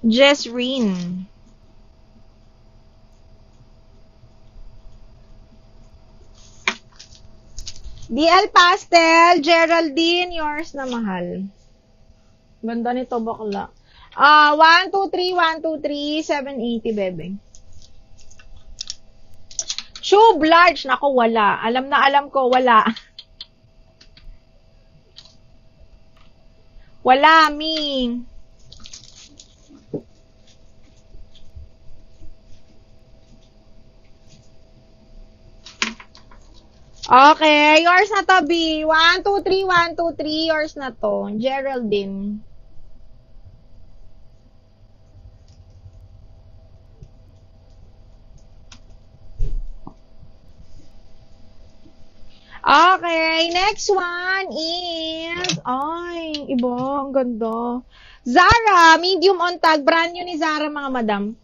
Jesreen. DL Pastel, Geraldine, yours na mahal. Ganda nito, bakla. 123, 123, 780, bebe. Tube large, nako wala. Alam na alam ko, wala. Wala, mi. Okay, yours na to, B. 1, 2, 3, 1, 2, 3. Yours na to. Geraldine. Okay, next one is... Ay, iba. Ang ganda. Zara, medium on tag. Brand new ni Zara, mga madam.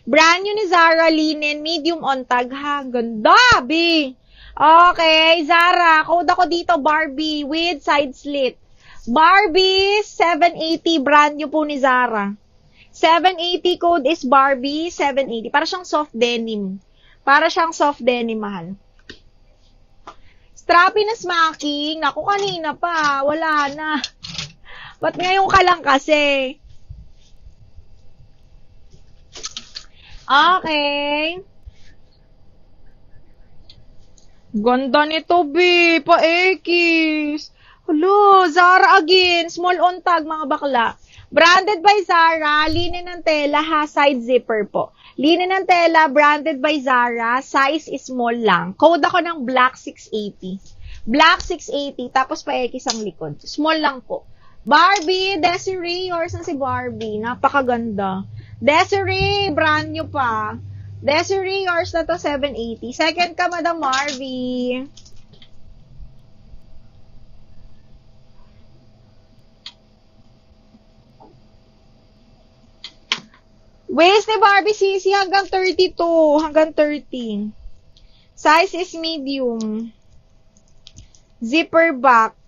Brand new ni Zara, linen, medium on tag, ha. Ganda, B. Okay, Zara, code ako dito, Barbie, with side slit. Barbie, 780, brand new po ni Zara. 780 code is Barbie, 780. Para siyang soft denim. Para siyang soft denim, mahal. Strappy na smacking. Naku, kanina pa. Wala na. Ba't ngayon ka lang kasi? Okay. Ganda nito, B. Pa-ekis. Hello, Zara again. Small on tag, mga bakla. Branded by Zara. Linen ng tela, ha. Side zipper po. Linen ng tela, branded by Zara. Size is small lang. Code ako ng black 680. Black 680. Tapos pa-ekis ang likod. Small lang po. Barbie, Desiree. Yours na si Barbie. Napakaganda. Desiree, brand new pa. Desiree, yours na to, 780. Second ka, Madam Marvy. Waist ni Barbie Sisi hanggang 32. Hanggang 30. Size is medium. Zipper back.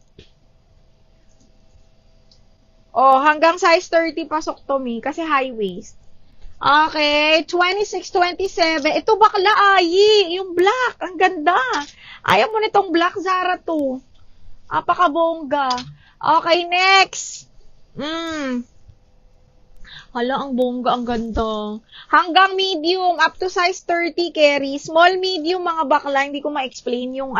Oh, hanggang size 30 pasok to, me. Kasi high waist. Okay, 26, 27. Ito bakla, Ayi. Yung black. Ang ganda. Ayaw mo nitong black, Zara to. Apakabongga. Okay, next. Hala, ang bongga, ang ganda. Hanggang medium, up to size 30, carry. Small, medium, mga bakla. Hindi ko ma-explain yung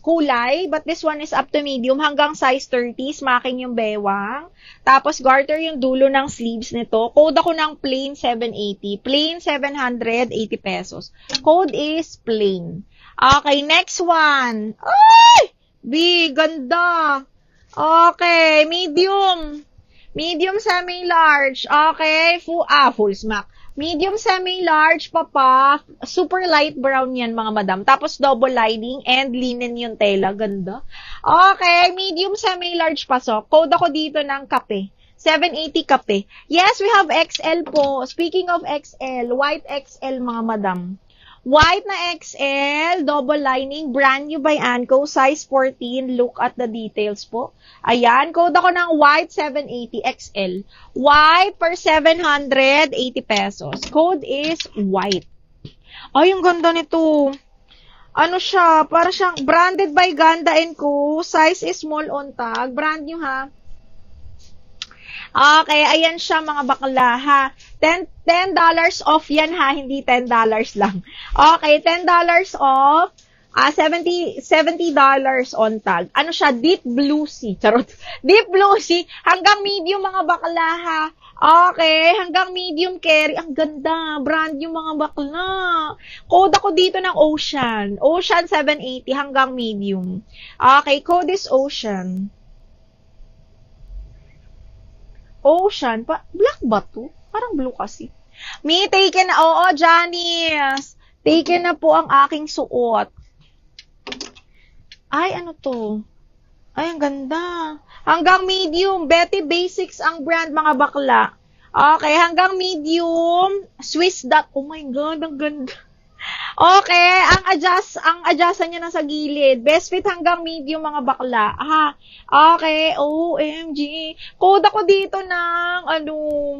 kulay, but this one is up to medium hanggang size 30, smacking yung bewang. Tapos garter yung dulo ng sleeves nito. Code ako ng plain 780. Plain 780 pesos. Code is plain. Okay, next one. Ay! B, ganda. Okay, medium. Medium semi-large. Okay, full smack. Medium semi-large, papa. Super light brown yan, mga madam. Tapos double lining and linen yung tela. Ganda. Okay, medium semi-large pasok. Code ako dito ng kape. 780 kape. Yes, we have XL po. Speaking of XL, white XL, mga madam. White na XL, double lining, brand new by Anco, size 14. Look at the details po. Ayan, code ako ng white 780 XL. White per 780 pesos. Code is white. Ay, yung ganda nito. Ano siya? Para siyang branded by Ganda & Co. Size is small on tag. Brand new, ha? Okay, ayan siya, mga bakla, ha? $10 off yan, ha? Hindi $10 lang. Okay, $10 off. $70 on tag. Ano siya? Deep blue sea. Charot. Deep blue sea. Hanggang medium, mga bakla, ha? Okay, hanggang medium carry. Ang ganda. Brand yung mga bakla. Code ako dito ng Ocean. Ocean 780 hanggang medium. Okay, code is Ocean. Ocean. Black ba to? Parang blue kasi. Me, taken na. Oo, Janice. Taken na po ang aking suot. Ay, ano to? Ay, ang ganda. Hanggang medium. Betty Basics ang brand, mga bakla. Okay, hanggang medium. Swiss dot. Oh my God, ang ganda. Okay, ang adjustan niya nasa gilid. Best fit hanggang medium mga bakla. Okay, OMG. Code ako dito ng,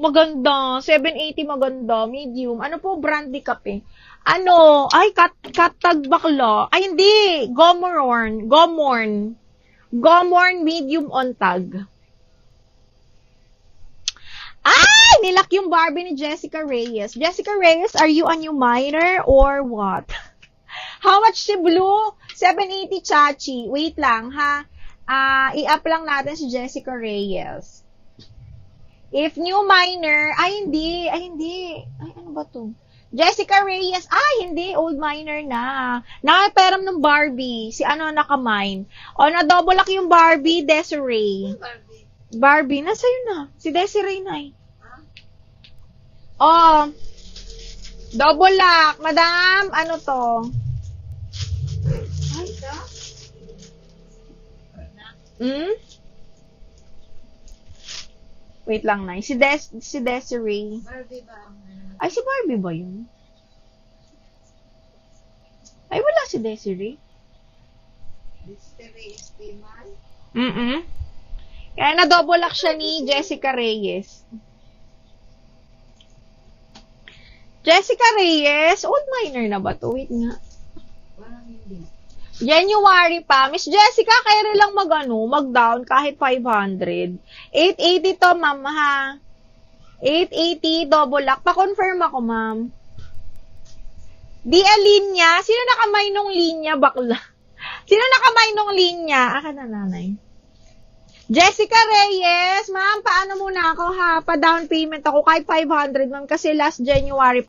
maganda. 780 maganda. Medium. Ano po, brandy kape? Katag bakla. Ay, hindi. Gomorn. Gomorn medium on tag. Nilak yung Barbie ni Jessica Reyes. Jessica Reyes, are you a new minor or what? How much si Blue? 780 Chachi. Wait lang, ha? I-up lang natin si Jessica Reyes. If new minor, hindi. Ay, ano ba to? Jessica Reyes, hindi. Old minor na. Nakaperam ng Barbie. Si nakamine. Na-double lock yung Barbie, Desiree. Barbie, nasa'yo na. Si Desiree na eh. Double lock. Madam, ano to? Wait lang, Nay. Si Desiree. Barbie ba? Ay, si Barbie ba yun? Ay, wala si Desiree. Desiree Estimal? Kaya na-double lock siya ni Jessica Reyes. Jessica Reyes, old minor na ba to? Wait nga. Parang hindi. January pa. Miss Jessica, kaya rin lang mag-down kahit 500. 880 to, ma'am, ha? 880, double lock. Pa-confirm ako, ma'am. Linya. Sino nakamay nung linya, bakla? Sino nakamay nung linya? Na, nanay. Jessica Reyes, ma'am, paano muna ako, ha? Pa-down payment ako kahit 500, ma'am, kasi last January